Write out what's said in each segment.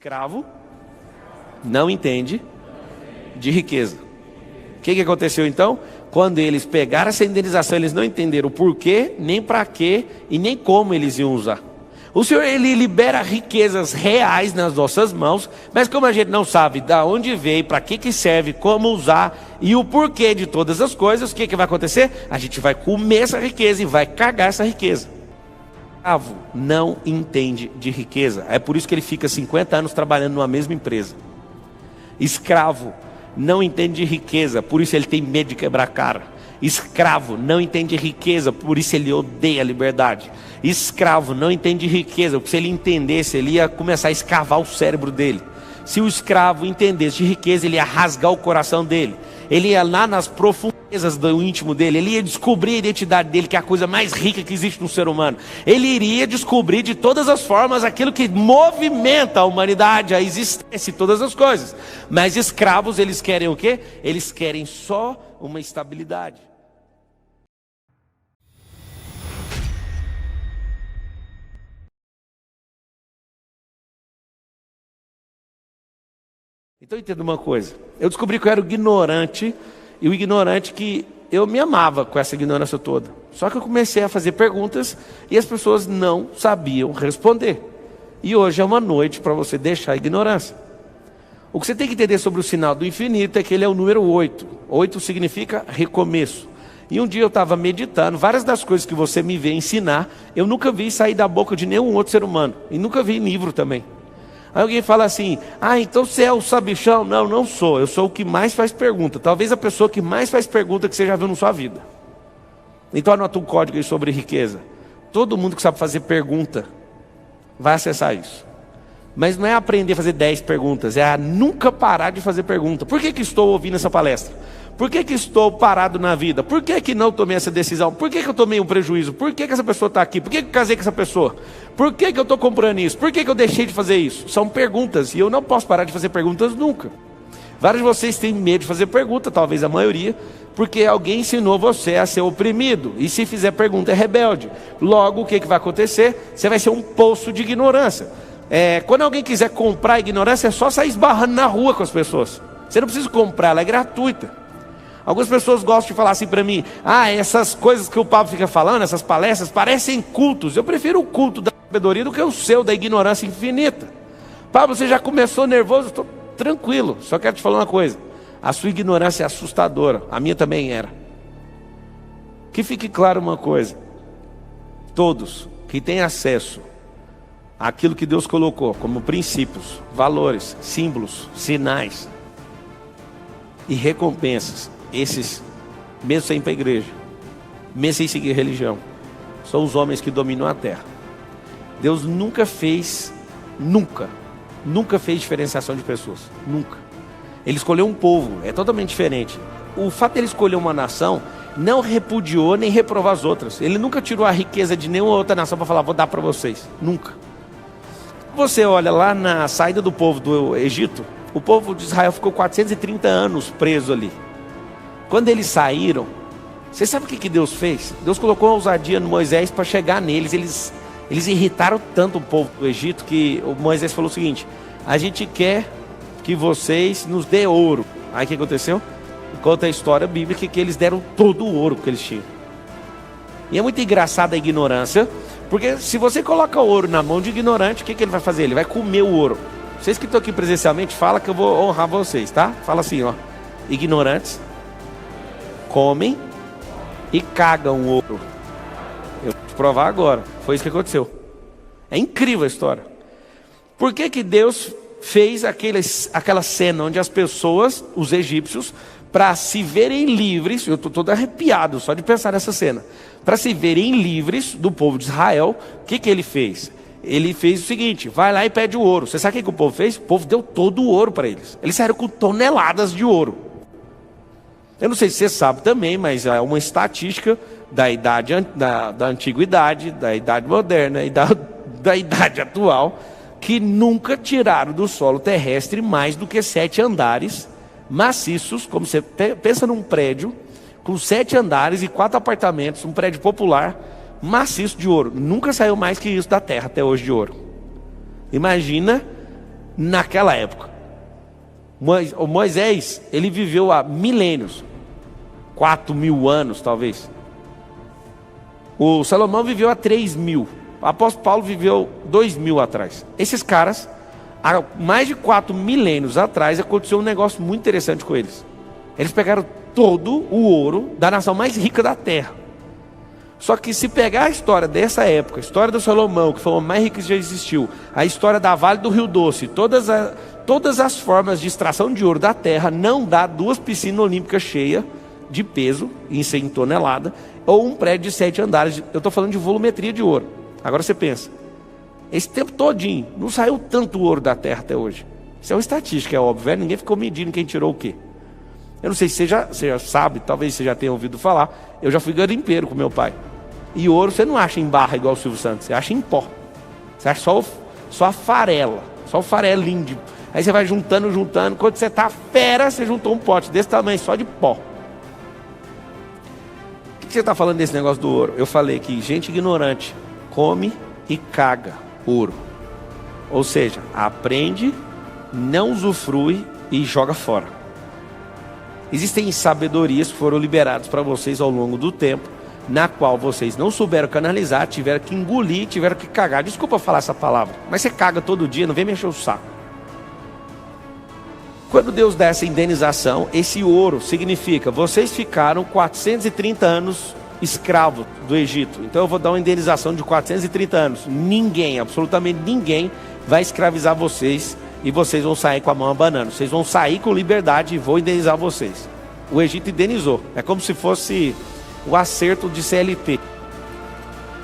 Escravo não entende de riqueza. O que aconteceu então? Quando eles pegaram essa indenização, eles não entenderam o porquê, nem para quê e nem como eles iam usar. O Senhor, Ele libera riquezas reais nas nossas mãos, mas como a gente não sabe de onde veio, para que serve, como usar e o porquê de todas as coisas, o que vai acontecer? A gente vai comer essa riqueza e vai cagar essa riqueza. Escravo não entende de riqueza, é por isso que ele fica 50 anos trabalhando numa mesma empresa. Escravo não entende de riqueza, por isso ele tem medo de quebrar a cara. Escravo não entende de riqueza, por isso ele odeia a liberdade. Escravo não entende de riqueza, porque se ele entendesse, ele ia começar a escavar o cérebro dele. Se o escravo entendesse de riqueza, ele ia rasgar o coração dele. Ele ia lá nas profundezas do íntimo dele, ele ia descobrir a identidade dele, que é a coisa mais rica que existe no ser humano. Ele iria descobrir de todas as formas aquilo que movimenta a humanidade, a existência e todas as coisas. Mas escravos, eles querem o quê? Eles querem só uma estabilidade. Então entenda uma coisa, eu descobri que eu era o ignorante, e o ignorante que eu me amava com essa ignorância toda. Só que eu comecei a fazer perguntas e as pessoas não sabiam responder. E hoje é uma noite para você deixar a ignorância. O que você tem que entender sobre o sinal do infinito é que ele é o número 8. 8 significa recomeço. E um dia eu estava meditando, várias das coisas que você me vê ensinar, eu nunca vi sair da boca de nenhum outro ser humano. E nunca vi em livro também. Aí alguém fala assim, então você é o sabichão? Não, não sou, eu sou o que mais faz pergunta. Talvez a pessoa que mais faz pergunta que você já viu na sua vida. Então anota um código aí sobre riqueza. Todo mundo que sabe fazer pergunta vai acessar isso. Mas não é aprender a fazer 10 perguntas, é a nunca parar de fazer pergunta. Por que estou ouvindo essa palestra? Por que estou parado na vida? Por que não tomei essa decisão? Por que eu tomei um prejuízo? Por que essa pessoa está aqui? Por que eu casei com essa pessoa? Por que eu estou comprando isso? Por que eu deixei de fazer isso? São perguntas, e eu não posso parar de fazer perguntas nunca. Vários de vocês têm medo de fazer pergunta, talvez a maioria, porque alguém ensinou você a ser oprimido. E se fizer pergunta é rebelde. Logo, o que vai acontecer? Você vai ser um poço de ignorância. Quando alguém quiser comprar a ignorância, é só sair esbarrando na rua com as pessoas. Você não precisa comprar, ela é gratuita. Algumas pessoas gostam de falar assim para mim, essas coisas que o Pablo fica falando, essas palestras, parecem cultos. Eu prefiro o culto da sabedoria do que o seu, da ignorância infinita. Pablo, você já começou nervoso? Estou tranquilo, só quero te falar uma coisa. A sua ignorância é assustadora, a minha também era. Que fique claro uma coisa. Todos que têm acesso àquilo que Deus colocou como princípios, valores, símbolos, sinais e recompensas, esses, mesmo sem ir para a igreja, mesmo sem seguir religião, são os homens que dominam a terra. Deus nunca fez diferenciação de pessoas, nunca. Ele escolheu um povo, é totalmente diferente. O fato de ele escolher uma nação, não repudiou nem reprovou as outras. Ele nunca tirou a riqueza de nenhuma outra nação para falar, vou dar para vocês, nunca. Você olha lá na saída do povo do Egito, o povo de Israel ficou 430 anos preso ali. Quando eles saíram, você sabe o que Deus fez? Deus colocou uma ousadia no Moisés para chegar neles. Eles irritaram tanto o povo do Egito que o Moisés falou o seguinte, a gente quer que vocês nos dê ouro. Aí o que aconteceu? Conta a história bíblica que eles deram todo o ouro que eles tinham. E é muito engraçada a ignorância, porque se você coloca ouro na mão de ignorante, o que ele vai fazer? Ele vai comer o ouro. Vocês que estão aqui presencialmente, fala que eu vou honrar vocês, tá? Fala assim, ignorantes comem e cagam o ouro. Eu vou te provar agora, foi isso que aconteceu. É incrível a história. Por que Deus fez aquela cena onde as pessoas, os egípcios, para se verem livres, eu estou todo arrepiado só de pensar nessa cena, para se verem livres do povo de Israel, o que ele fez? Ele fez o seguinte, vai lá e pede o ouro. Você sabe o que o povo fez? O povo deu todo o ouro para eles. Eles saíram com toneladas de ouro. Eu não sei se você sabe também, mas é uma estatística da idade da antiguidade, da idade moderna e da idade atual, que nunca tiraram do solo terrestre mais do que 7 andares maciços, como você pensa num prédio, com 7 andares e 4 apartamentos, um prédio popular, maciço de ouro. Nunca saiu mais que isso da terra até hoje de ouro. Imagina naquela época. O Moisés, ele viveu há milênios, 4.000 anos talvez. O Salomão viveu há 3.000. O apóstolo Paulo viveu 2.000 atrás. Esses caras, há mais de 4 milênios atrás, aconteceu um negócio muito interessante com eles. Eles pegaram todo o ouro da nação mais rica da terra. Só que se pegar a história dessa época, a história do Salomão, que foi o mais rico que já existiu, a história da Vale do Rio Doce, todas as formas de extração de ouro da terra, não dá 2 piscinas olímpicas cheias de peso, em 100 toneladas, ou um prédio de 7 andares. Eu estou falando de volumetria de ouro. Agora você pensa, esse tempo todinho, não saiu tanto ouro da terra até hoje. Isso é uma estatística, é óbvio, ninguém ficou medindo quem tirou o quê. Eu não sei se você já sabe, talvez você já tenha ouvido falar, eu já fui garimpeiro com meu pai. E ouro você não acha em barra igual o Silvio Santos, você acha em pó. Você acha só a farela, só o farelinho. Aí você vai juntando, quando você tá fera, você juntou um pote desse tamanho, só de pó. O que você está falando desse negócio do ouro? Eu falei que gente ignorante come e caga ouro. Ou seja, aprende, não usufrui e joga fora. Existem sabedorias que foram liberadas para vocês ao longo do tempo, na qual vocês não souberam canalizar, tiveram que engolir, tiveram que cagar. Desculpa falar essa palavra, mas você caga todo dia, não vem mexer o saco. Quando Deus dá essa indenização, esse ouro significa, vocês ficaram 430 anos escravos do Egito. Então eu vou dar uma indenização de 430 anos. Ninguém, absolutamente ninguém, vai escravizar vocês e vocês vão sair com a mão abanando. Vocês vão sair com liberdade e vou indenizar vocês. O Egito indenizou. É como se fosse o acerto de CLT.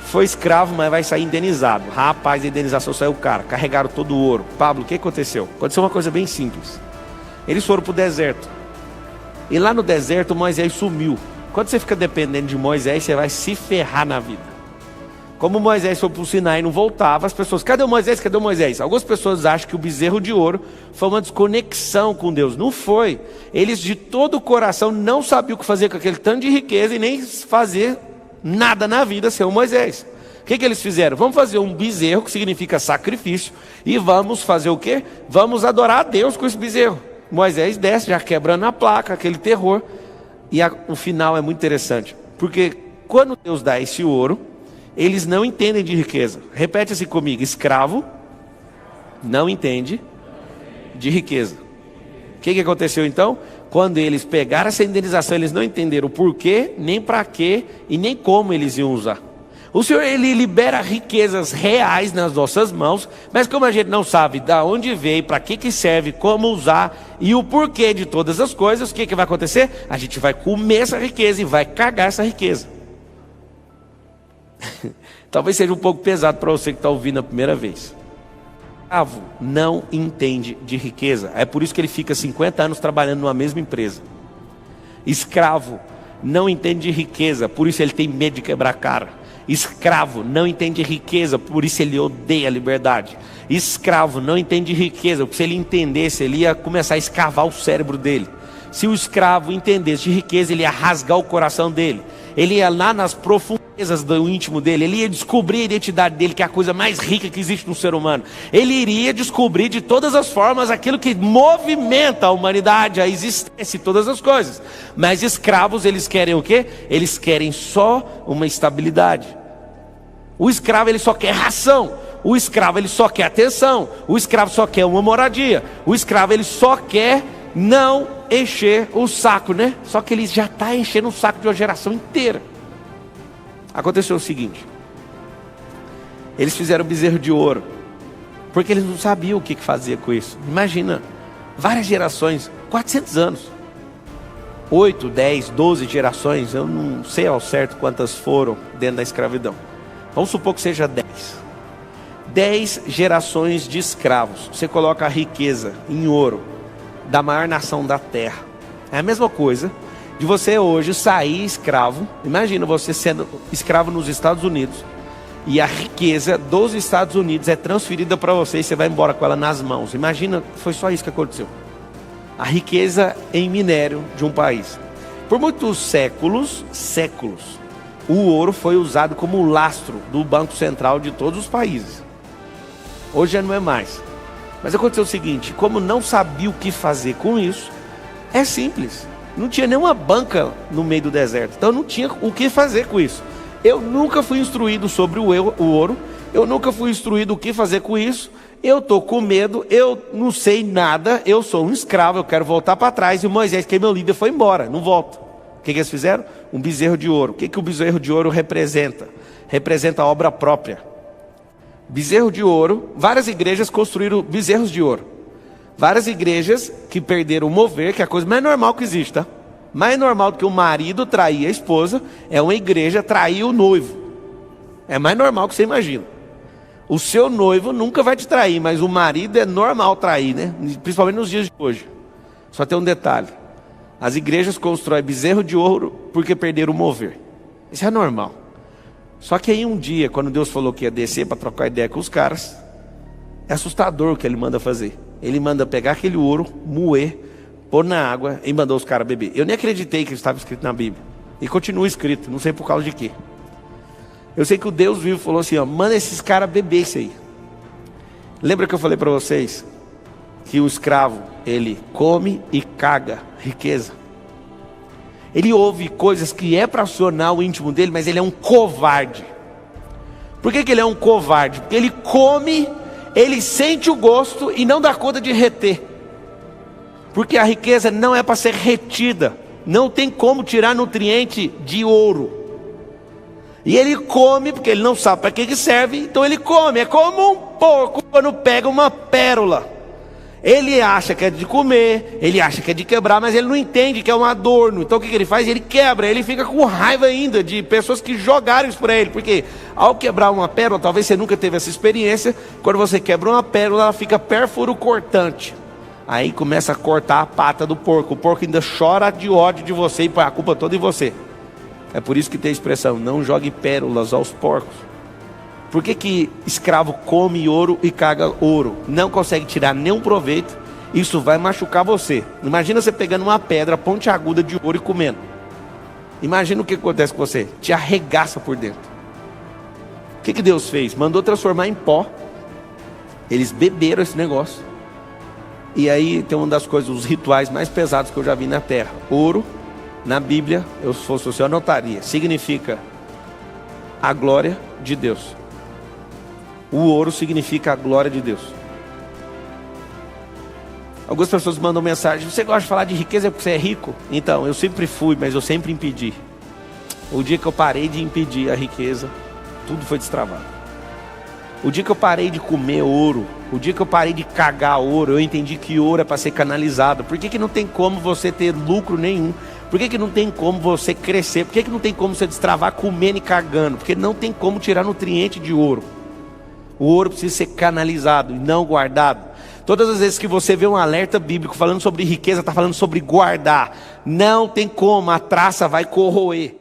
Foi escravo, mas vai sair indenizado. Rapaz, a indenização saiu cara. Carregaram todo o ouro. Pablo, o que aconteceu? Aconteceu uma coisa bem simples. Eles foram para o deserto. E lá no deserto Moisés sumiu. Quando você fica dependendo de Moisés, você vai se ferrar na vida. Como Moisés foi para o Sinai e não voltava, as pessoas, cadê o Moisés? Cadê o Moisés? Algumas pessoas acham que o bezerro de ouro foi uma desconexão com Deus. Não foi. Eles de todo o coração não sabiam o que fazer com aquele tanto de riqueza e nem fazer nada na vida sem o Moisés. O que eles fizeram? Vamos fazer um bezerro, que significa sacrifício, e vamos fazer o quê? Vamos adorar a Deus com esse bezerro. Moisés desce, já quebrando a placa, aquele terror. E o final é muito interessante, porque quando Deus dá esse ouro, eles não entendem de riqueza. Repete assim comigo: escravo não entende de riqueza. O que aconteceu então? Quando eles pegaram essa indenização, eles não entenderam o porquê, nem para quê e nem como eles iam usar. O Senhor, Ele libera riquezas reais nas nossas mãos, mas como a gente não sabe de onde veio, para que serve, como usar e o porquê de todas as coisas, o que vai acontecer? A gente vai comer essa riqueza e vai cagar essa riqueza. Talvez seja um pouco pesado para você que está ouvindo a primeira vez. Escravo não entende de riqueza. É por isso que ele fica 50 anos trabalhando numa mesma empresa. Escravo não entende de riqueza, por isso ele tem medo de quebrar a cara. Escravo não entende riqueza, por isso ele odeia a liberdade. Escravo não entende riqueza, porque se ele entendesse, ele ia começar a escavar o cérebro dele. Se o escravo entendesse de riqueza, ele ia rasgar o coração dele. Ele ia lá nas profundezas do íntimo dele, ele ia descobrir a identidade dele, que é a coisa mais rica que existe no ser humano. Ele iria descobrir de todas as formas aquilo que movimenta a humanidade, a existência e todas as coisas. Mas escravos, eles querem o quê? Eles querem só uma estabilidade. O escravo, ele só quer ração. O escravo, ele só quer atenção. O escravo só quer uma moradia. O escravo, ele só quer não encher o saco, né? Só que ele já está enchendo o saco de uma geração inteira. Aconteceu o seguinte: eles fizeram bezerro de ouro, porque eles não sabiam o que fazer com isso. Imagina, várias gerações, 400 anos, 8, 10, 12 gerações, eu não sei ao certo quantas foram dentro da escravidão. Vamos supor que seja 10 gerações de escravos. Você coloca a riqueza em ouro da maior nação da terra. É a mesma coisa de você hoje sair escravo. Imagina você sendo escravo nos Estados Unidos e a riqueza dos Estados Unidos é transferida para você e você vai embora com ela nas mãos. Imagina, foi só isso que aconteceu. A riqueza em minério de um país. Por muitos séculos, o ouro foi usado como lastro do Banco Central de todos os países. Hoje já não é mais. Mas aconteceu o seguinte, como não sabia o que fazer com isso, é simples. Não tinha nenhuma banca no meio do deserto, então não tinha o que fazer com isso. Eu nunca fui instruído sobre o ouro, eu nunca fui instruído o que fazer com isso. Eu estou com medo, eu não sei nada, eu sou um escravo, eu quero voltar para trás. E Moisés, que é meu líder, foi embora, não volta. O que eles fizeram? Um bezerro de ouro. O que o bezerro de ouro representa? Representa a obra própria. Bezerro de ouro, várias igrejas construíram bezerros de ouro. Várias igrejas que perderam o mover, que é a coisa mais normal que existe, tá? Mais normal do que o marido trair a esposa, é uma igreja trair o noivo. É mais normal que você imagina. O seu noivo nunca vai te trair, mas o marido é normal trair, né? Principalmente nos dias de hoje. Só tem um detalhe. As igrejas constroem bezerro de ouro porque perderam o mover. Isso é normal. Só que aí um dia, quando Deus falou que ia descer para trocar ideia com os caras, é assustador o que ele manda fazer. Ele manda pegar aquele ouro, moer, pôr na água e mandou os caras beber. Eu nem acreditei que estava escrito na Bíblia. E continua escrito, não sei por causa de quê. Eu sei que o Deus vivo falou assim, ó, manda esses caras beber isso aí. Lembra que eu falei para vocês que o escravo, ele come e caga riqueza. Ele ouve coisas que é para acionar o íntimo dele, mas ele é um covarde. Por que ele é um covarde? Porque ele come, ele sente o gosto e não dá conta de reter. Porque a riqueza não é para ser retida. Não tem como tirar nutriente de ouro. E ele come, porque ele não sabe para que serve, então ele come. É como um porco quando pega uma pérola. Ele acha que é de comer, ele acha que é de quebrar, mas ele não entende que é um adorno. Então o que ele faz? Ele quebra, ele fica com raiva ainda de pessoas que jogaram isso para ele. Porque ao quebrar uma pérola, talvez você nunca teve essa experiência, quando você quebra uma pérola, ela fica pérfuro cortante. Aí começa a cortar a pata do porco. O porco ainda chora de ódio de você e põe a culpa toda em você. É por isso que tem a expressão, não jogue pérolas aos porcos. Por que escravo come ouro e caga ouro? Não consegue tirar nenhum proveito, isso vai machucar você. Imagina você pegando uma pedra pontiaguda de ouro e comendo. Imagina o que acontece com você, te arregaça por dentro. O que Deus fez? Mandou transformar em pó. Eles beberam esse negócio. E aí tem uma das coisas, os rituais mais pesados que eu já vi na terra. Ouro, na Bíblia, se fosse você, eu anotaria. Significa a glória de Deus. O ouro significa a glória de Deus. Algumas pessoas mandam mensagem: você gosta de falar de riqueza porque você é rico? Então, eu sempre fui, mas eu sempre impedi. O dia que eu parei de impedir a riqueza, tudo foi destravado. O dia que eu parei de comer ouro, o dia que eu parei de cagar ouro, eu entendi que ouro é para ser canalizado. Por que não tem como você ter lucro nenhum? Por que não tem como você crescer? Por que não tem como você destravar comendo e cagando? Porque não tem como tirar nutriente de ouro. O ouro precisa ser canalizado e não guardado. Todas as vezes que você vê um alerta bíblico falando sobre riqueza, está falando sobre guardar. Não tem como, a traça vai corroer.